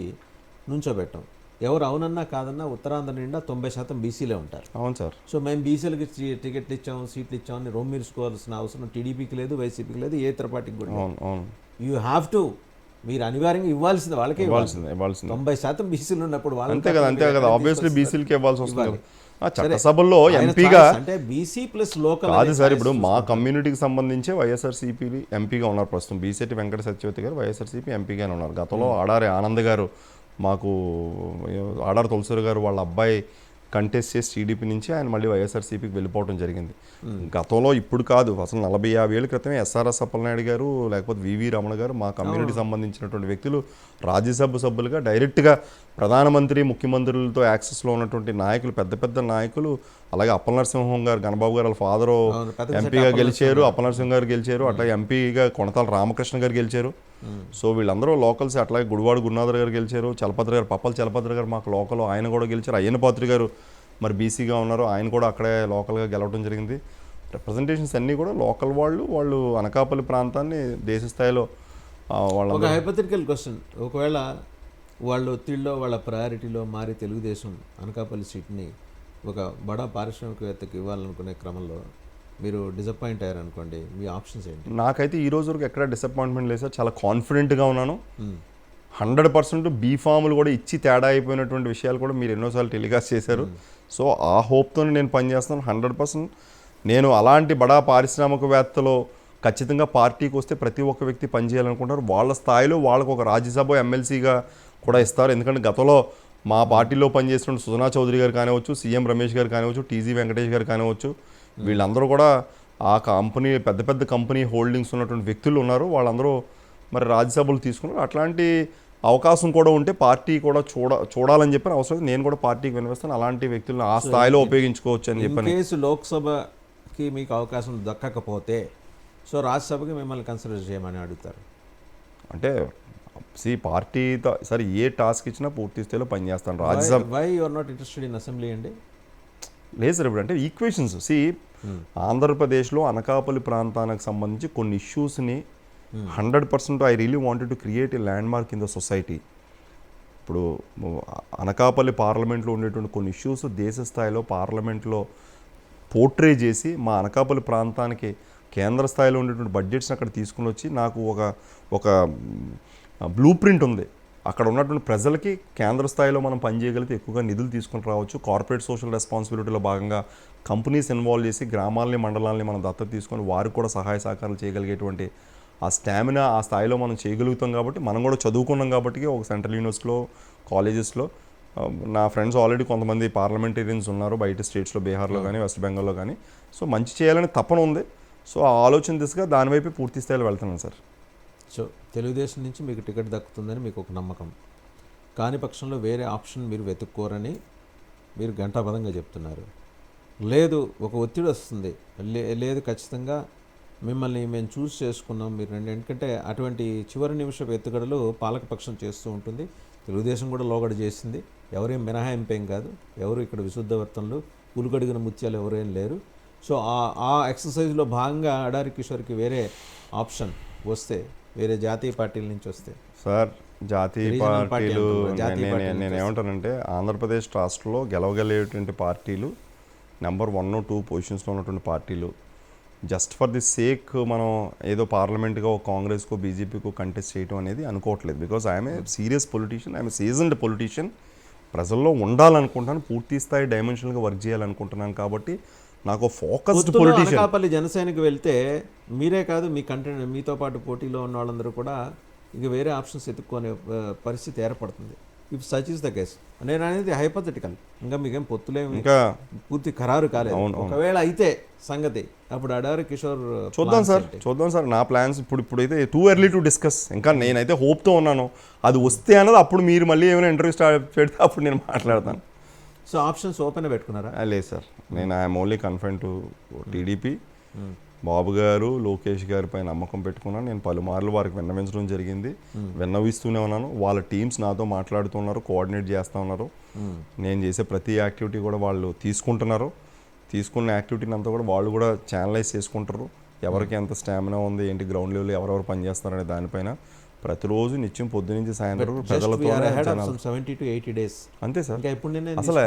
నుంచోబెట్టడం. ఎవరు అవునన్నా కాదన్నా ఉత్తరాంధ్ర నిండా 90% బీసీలే ఉంటారు. అవును సార్. సో మేము బీసీలకి టికెట్లు ఇచ్చాము, సీట్లు ఇచ్చామని రోమ్ మీర్చుకోవాల్సిన అవసరం టీడీపీకి లేదు, వైసీపీకి లేదు, ఏ ఇతర పార్టీకి కూడా. యూ హ్యావ్ టు మీరు అనివార్యంగా ఇవ్వాల్సింది వాళ్ళకే ఇవ్వాల్సిందే 90% బీసీలు ఉన్నప్పుడు అంతే కదా ఆబ్వియస్లీ బీసీలకి ఇవ్వాల్సి వస్తుంది కదా. సరే. చట్టసభల్లో ఆయన ఎంపీగా choice అంటే బీసీ ప్లస్ లోకల్ కాదు సార్, ఇప్పుడు మా కమ్యూనిటీకి సంబంధించే వైఎస్ఆర్సీపీ ఎంపీగా ఉన్నారు ప్రస్తుతం. బీసెట్టి వెంకట సత్యవతి గారు వైఎస్ఆర్సీపీ ఎంపీగానే ఉన్నారు. గతంలో ఆడారి ఆనంద్ గారు, మాకు ఆడారి తులసూరి గారు వాళ్ళ అబ్బాయి కంటెస్ట్ చేసి టీడీపీ నుంచి ఆయన మళ్ళీ వైఎస్ఆర్సీపీకి వెళ్ళిపోవడం జరిగింది. గతంలో ఇప్పుడు కాదు, అసలు 40-50 ఏళ్ళ క్రితమే ఎస్ఆర్ఎస్ అప్పలనాయుడు గారు లేకపోతే వివి రమణ గారు మా కమ్యూనిటీ సంబంధించినటువంటి వ్యక్తులు రాజ్యసభ సభ్యులుగా డైరెక్ట్గా ప్రధానమంత్రి ముఖ్యమంత్రులతో యాక్సెస్లో ఉన్నటువంటి నాయకులు, పెద్ద పెద్ద నాయకులు. అలాగే అప్పలనరసింహం గారు, గణబాబు గారు వాళ్ళ ఫాదరు ఎంపీగా గెలిచారు, అప్పలనరసింహం గారు గెలిచారు. అట్లాగే ఎంపీగా కొనతాల రామకృష్ణ గారు గెలిచారు. సో వీళ్ళందరూ లోకల్స్. అట్లాగే గుడివాడ గురునాథర్ గారు గెలిచారు, చలపతి గారు, పప్పల చలపతి గారు మాకు లోకల్, ఆయన కూడా గెలిచారు. అయ్యనపాత్రి గారు మరి బీసీగా ఉన్నారు, ఆయన కూడా అక్కడే లోకల్గా గెలవడం జరిగింది. రిప్రజెంటేషన్స్ అన్నీ కూడా లోకల్ వాళ్ళు అనకాపల్లి ప్రాంతాన్ని దేశ స్థాయిలో వాళ్ళ. ఒక హైపోథెటికల్ క్వశ్చన్, ఒకవేళ వాళ్ళ ఒత్తిడిలో వాళ్ళ ప్రయారిటీలో మారి తెలుగుదేశం అనకాపల్లి సీట్ని ఒక బడా పారిశ్రామికవేత్తకి ఇవ్వాలనుకునే క్రమంలో మీరు డిసప్పాయింట్ అయ్యారనుకోండి, మీ ఆప్షన్స్ ఏంటి? నాకైతే ఈ రోజు వరకు ఎక్కడ డిసప్పాయింట్మెంట్ లేదు సార్. చాలా కాన్ఫిడెంట్గా ఉన్నాను. 100% బీఫాములు కూడా ఇచ్చి తేడా అయిపోయినటువంటి విషయాలు కూడా మీరు ఎన్నోసార్లు టెలికాస్ట్ చేశారు. సో ఆ హోప్తో నేను పనిచేస్తాను 100%. నేను అలాంటి బడా పారిశ్రామికవేత్తలో ఖచ్చితంగా పార్టీకి వస్తే ప్రతి ఒక్క వ్యక్తి పనిచేయాలనుకుంటారు. వాళ్ళ స్థాయిలో వాళ్ళకు ఒక రాజ్యసభ ఎమ్మెల్సీగా కూడా ఇస్తారు. ఎందుకంటే గతంలో మా పార్టీలో పనిచేస్తున్న సుజనా చౌదరి గారు కానివచ్చు, సీఎం రమేష్ గారు కానివచ్చు, టీజీ వెంకటేష్ గారు కానివచ్చు, వీళ్ళందరూ కూడా ఆ కంపెనీ పెద్ద పెద్ద కంపెనీ హోల్డింగ్స్ ఉన్నటువంటి వ్యక్తులు ఉన్నారు. వాళ్ళందరూ మరి రాజ్యసభలు తీసుకున్నారు. అట్లాంటి అవకాశం కూడా ఉంటే పార్టీ కూడా చూడాలని చెప్పిన అవసరం నేను కూడా పార్టీకి వినిపిస్తాను. అలాంటి వ్యక్తులను ఆ స్థాయిలో ఉపయోగించుకోవచ్చు అని చెప్పని. కేసు లోక్సభకి మీకు అవకాశం దక్కకపోతే సో రాజ్యసభకి మిమ్మల్ని కన్సిడర్ చేయమని అడుగుతారు. అంటే పార్టీతో సరే ఏ టాస్క్ ఇచ్చినా పూర్తి స్థాయిలో పనిచేస్తాను. Rajya Sabha why you are not interested in assembly అండి? లేదు సార్, ఇప్పుడు అంటే ఈక్వేషన్స్ ఆంధ్రప్రదేశ్లో అనకాపల్లి ప్రాంతానికి సంబంధించి కొన్ని ఇష్యూస్ని 100% I really wanted to create a land mark in the society. ఇప్పుడు అనకాపల్లి పార్లమెంట్లో ఉండేటువంటి కొన్ని ఇష్యూస్ దేశ స్థాయిలో పార్లమెంట్లో పోర్ట్రే చేసి మా అనకాపల్లి ప్రాంతానికి కేంద్ర స్థాయిలో ఉండేటువంటి బడ్జెట్స్ని అక్కడ తీసుకుని వచ్చి నాకు ఒక బ్లూ ప్రింట్ ఉంది. అక్కడ ఉన్నటువంటి ప్రజలకి కేంద్ర స్థాయిలో మనం పనిచేయగలిగితే ఎక్కువగా నిధులు తీసుకుని రావచ్చు. కార్పొరేట్ సోషల్ రెస్పాన్సిబిలిటీలో భాగంగా కంపెనీస్ ఇన్వాల్వ్ చేసి గ్రామాలని మండలాలని మనం దత్తత తీసుకొని వారికి కూడా సహాయ సహకారాలు చేయగలిగేటువంటి ఆ స్టామినా ఆ స్థాయిలో మనం చేయగలుగుతాం. కాబట్టి మనం కూడా చదువుకున్నాం కాబట్టి ఒక సెంట్రల్ యూనివర్సిటీలో కాలేజెస్లో నా ఫ్రెండ్స్ ఆల్రెడీ కొంతమంది పార్లమెంటేరియన్స్ ఉన్నారు బయట స్టేట్స్లో, బీహార్లో కానీ వెస్ట్ బెంగాల్లో కానీ. సో మంచి చేయాలని తపన ఉంది. సో ఆ ఆలోచన దిశగా దానివైపు పూర్తి స్థాయిలో వెళ్తున్నాను సార్. సో తెలుగుదేశం నుంచి మీకు టికెట్ దక్కుతుందని మీకు ఒక నమ్మకం, కాని పక్షంలో వేరే ఆప్షన్ మీరు వెతుక్కోరని మీరు ఘంటాపథంగా చెప్తున్నారు. లేదు ఒక ఒత్తిడి వస్తుంది, లేదు ఖచ్చితంగా మిమ్మల్ని మేము చూస్ చేసుకున్నాం మీరు రండి, ఎందుకంటే అటువంటి చివరి నిమిషపు ఎత్తుగడలు పాలకపక్షం చేస్తూ ఉంటుంది. తెలుగుదేశం కూడా లోగడ చేసింది, ఎవరేం మినహాయింపేం కాదు, ఎవరు ఇక్కడ విశుద్ధవర్తనలు పులుగడిగిన ముత్యాలు ఎవరేం లేరు. సో ఆ ఎక్సర్సైజ్లో భాగంగా అడారి కిషోర్కి వేరే ఆప్షన్ వస్తే, వేరే జాతీయ పార్టీల నుంచి వస్తే సార్, జాతీయ పార్టీలు నేనేమంటానంటే ఆంధ్రప్రదేశ్ రాష్ట్రంలో గెలవగలిగేటువంటి పార్టీలు నెంబర్ 1, 2 పొజిషన్స్లో ఉన్నటువంటి పార్టీలు జస్ట్ ఫర్ ది సేక్ మనం ఏదో పార్లమెంట్గా ఒక కాంగ్రెస్కో బీజేపీకో కంటెస్ట్ చేయడం అనేది అనుకోవట్లేదు. Because I'm a serious politician, I'm a seasoned politician. ప్రజల్లో ఉండాలనుకుంటాను, పూర్తి స్థాయి డైమెన్షనల్గా వర్క్ చేయాలనుకుంటున్నాను. కాబట్టి నాకు ఫోకస్డ్ పొలిటీషియన్. అనకాపల్లి జనసేనకి వెళ్తే మీరే కాదు, మీ కంటెంట్ మీతో పాటు పోటీలో ఉన్న వాళ్ళందరూ కూడా ఇక వేరే ఆప్షన్స్ ఎత్తుక్కునే పరిస్థితి ఏర్పడుతుంది. If such is the case, నేను అనేది హైపోథెటికల్, ఇంకా మీకేం పొత్తులేమి ఇంకా పూర్తి ఖరారు కాలేదు. ఒకవేళ అయితే సంగతి అప్పుడు అడారి కిషోర్ చూద్దాం సార్. నా ప్లాన్స్ ఇప్పుడైతే టూ ఎర్లీ టు డిస్కస్. ఇంకా నేనైతే హోప్తో ఉన్నాను, అది వస్తే అన్నది అప్పుడు మీరు మళ్ళీ ఏమైనా ఇంటర్వ్యూ స్టార్ట్ పెడితే అప్పుడు నేను మాట్లాడతాను. సో ఆప్షన్స్ ఓపెన్ పెట్టుకున్నారా? లేదు సార్, నేను I'm only confined to TDP. Babu గారు, లోకేష్ గారిపై నమ్మకం పెట్టుకున్నాను. నేను పలుమార్లు వారికి విన్నవించడం జరిగింది, విన్నవిస్తూనే ఉన్నాను. వాళ్ళ టీమ్స్ నాతో మాట్లాడుతున్నారు, కోఆర్డినేట్ చేస్తూ ఉన్నారు. నేను చేసే ప్రతి యాక్టివిటీ కూడా వాళ్ళు తీసుకుంటున్నారు. తీసుకున్న యాక్టివిటీని అంతా కూడా వాళ్ళు కూడా ఛానలైజ్ చేసుకుంటారు. ఎవరికి ఎంత స్టామినా ఉంది, ఏంటి గ్రౌండ్ లెవెల్ ఎవరెవరు పనిచేస్తున్నారనే దానిపైన ప్రతిరోజు నిత్యం పొద్దు నుంచి సాయంత్రం Just we ప్రజలతో are ahead of some 70 to 80 days. అంతే సార్. ఇంకా ఇప్పుడు నేను అసలు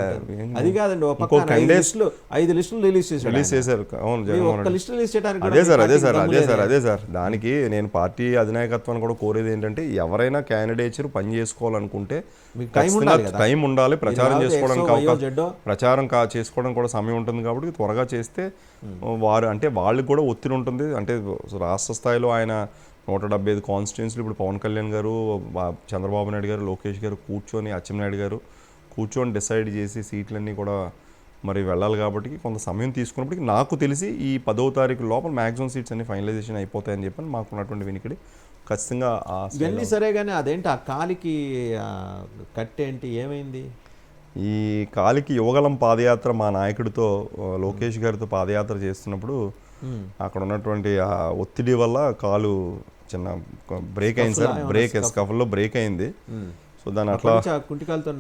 అది కాదండి, ఒక ఇంకో పక్కన 10 days 5 లిస్టులు రిలీజ్ చేశాడు. రిలీజ్ చేశారు. అవును, ఈ జగన్మోహన్ ఒక్క రెడ్డి. లిస్ట్ రిలీజ్ చేయడానికి అదే సార్. దానికి నేను పార్టీ అధినాయకత్వాన్ని కూడా కోరేది ఏంటంటే, ఎవరైనా క్యాండిడేచర్ పని చేసుకోవాలనుకుంటే టైం ఉండాలి, ప్రచారం చేసుకోవడానికి కూడా సమయం ఉంటుంది కాబట్టి త్వరగా చేస్తే వాళ్ళకి కూడా ఒత్తిడి ఉంటుంది. అంటే రాష్ట్ర స్థాయిలో ఆయన 175 కాన్స్టిట్యున్సీలు ఇప్పుడు పవన్ కళ్యాణ్ గారు, చంద్రబాబు నాయుడు గారు, లోకేష్ గారు కూర్చొని, అచ్చెన్నాయుడు గారు కూర్చొని డిసైడ్ చేసి సీట్లన్నీ కూడా మరి వెళ్ళాలి కాబట్టి కొంత సమయం తీసుకున్నప్పటికీ నాకు తెలిసి ఈ 10వ తారీఖు లోపల మ్యాక్సిమం సీట్స్ అన్ని ఫైనలైజేషన్ అయిపోతాయని చెప్పని మాకున్నటువంటి వినికిడి. ఖచ్చితంగా ఇవన్నీ సరే, కానీ అదేంటి ఆ కాలికి కట్టేంటి, ఏమైంది? ఈ కాలికి యువగలం పాదయాత్ర మా నాయకుడితో లోకేష్ గారితో పాదయాత్ర చేస్తున్నప్పుడు అక్కడ ఉన్నటువంటి ఆ ఒత్తిడి వల్ల కాలు చిన్న బ్రేక్ అయింది సార్. స్కఫల్లో బ్రేక్ అయింది. సో దాని అట్లా కుంటికాలతో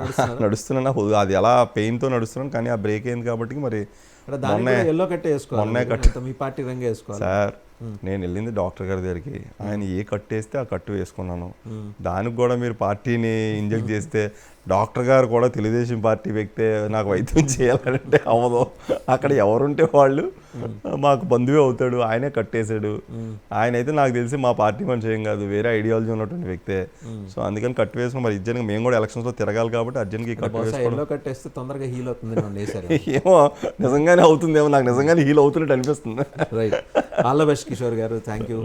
నడుస్తున్నాను. అది ఎలా పెయిన్తో నడుస్తున్నాను, కానీ ఆ బ్రేక్ అయింది కాబట్టి మరి ఎల్లో కట్టే వేసుకోవాలి, మీ పార్టీ రంగు వేసుకోవాలి సార్. నేను వెళ్ళింది డాక్టర్ గారి దగ్గరికి, ఆయన ఏ కట్టు వేస్తే ఆ కట్టు వేసుకున్నాను. దానికి కూడా మీరు పార్టీని ఇంజెక్ట్ చేస్తే, డాక్టర్ గారు కూడా తెలుగుదేశం పార్టీ వ్యక్తే, నాకు వైద్యం చేయాలంటే అవ్వదు. అక్కడ ఎవరుంటే వాళ్ళు మాకు బంధువే అవుతాడు, ఆయనే కట్టేశాడు. ఆయన అయితే నాకు తెలిసి మా పార్టీ మనిషి ఏం కాదు, వేరే ఐడియాలజీ ఉన్నటువంటి వ్యక్తే. సో అందుకని కట్టు వేసుకుని మరి అర్జెంట్గా మేము కూడా ఎలక్షన్స్లో తిరగాలి కాబట్టి అర్జెంట్గా కట్టు వేసుకోవడం కట్టేస్తే తొందరగా హీల్ అవుతుంది. ఏమో నిజంగానే అవుతుందేమో, నాకు నిజంగానే హీల్ అవుతున్నట్టు అనిపిస్తుంది. Right, all the best Kishore గారు, థ్యాంక్ యూ.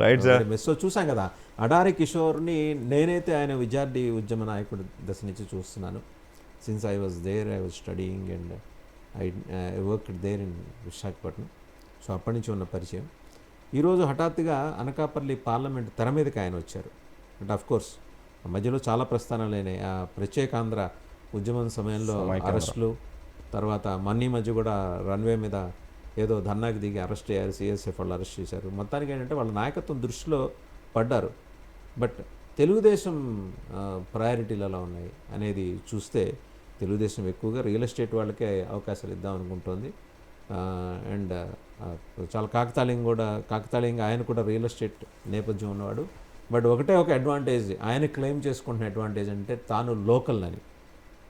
సో చూసాం కదా అడారి కిషోర్ని, నేనైతే ఆయన విద్యార్థి ఉద్యమ నాయకుడు దశ నుంచి చూస్తున్నాను. Since I was there, I was studying and I worked there in Visakhapatnam. So అప్పటి నుంచి ఉన్న పరిచయం. ఈరోజు హఠాత్తుగా అనకాపల్లి పార్లమెంట్ తెర మీదకి ఆయన వచ్చారు. బట్ ఆఫ్ కోర్స్ మధ్యలో చాలా ప్రస్థానాలు అయినాయి. ఆ ప్రత్యేకాంధ్ర ఉద్యమం సమయంలో అరెస్టులు, తర్వాత మన్నీ మధ్య కూడా రన్వే మీద ఏదో ధర్నాకి దిగి అరెస్ట్ అయ్యారు, సిఎస్ఎఫ్ వాళ్ళు అరెస్ట్ చేశారు. మొత్తానికి ఏంటంటే వాళ్ళ నాయకత్వం దృష్టిలో పడ్డారు. బట్ తెలుగుదేశం ప్రయారిటీలు ఎలా ఉన్నాయి అనేది చూస్తే, తెలుగుదేశం ఎక్కువగా రియల్ ఎస్టేట్ వాళ్ళకే అవకాశాలు ఇద్దాం అనుకుంటోంది. అండ్ చాలా కాకతాళీయంగా ఆయన కూడా రియల్ ఎస్టేట్ నేపథ్యం ఉన్నవాడు. బట్ ఒకటే ఒక అడ్వాంటేజ్ ఆయన క్లెయిమ్ చేసుకుంటున్న అడ్వాంటేజ్ అంటే, తాను లోకల్ అని,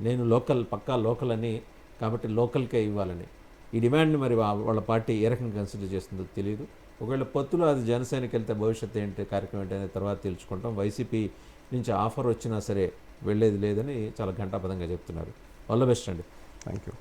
నేను లోకల్, పక్కా లోకల్ అని, కాబట్టి లోకల్కే ఇవ్వాలని. ఈ డిమాండ్ని మరి వాళ్ళ పార్టీ ఏ రకంగా కన్సిడర్ చేస్తుందో తెలియదు. ఒకవేళ పొత్తులో అది జనసేనకి వెళ్తే భవిష్యత్తు ఏంటి, కార్యక్రమం ఏంటి అనేది తర్వాత తెలుసుకుంటాం. వైసీపీ నుంచి ఆఫర్ వచ్చినా సరే వెళ్ళేది లేదని చాలా ఘంటాపథంగా చెప్తున్నారు. ఆల్ ద బెస్ట్ అండి. Thank you.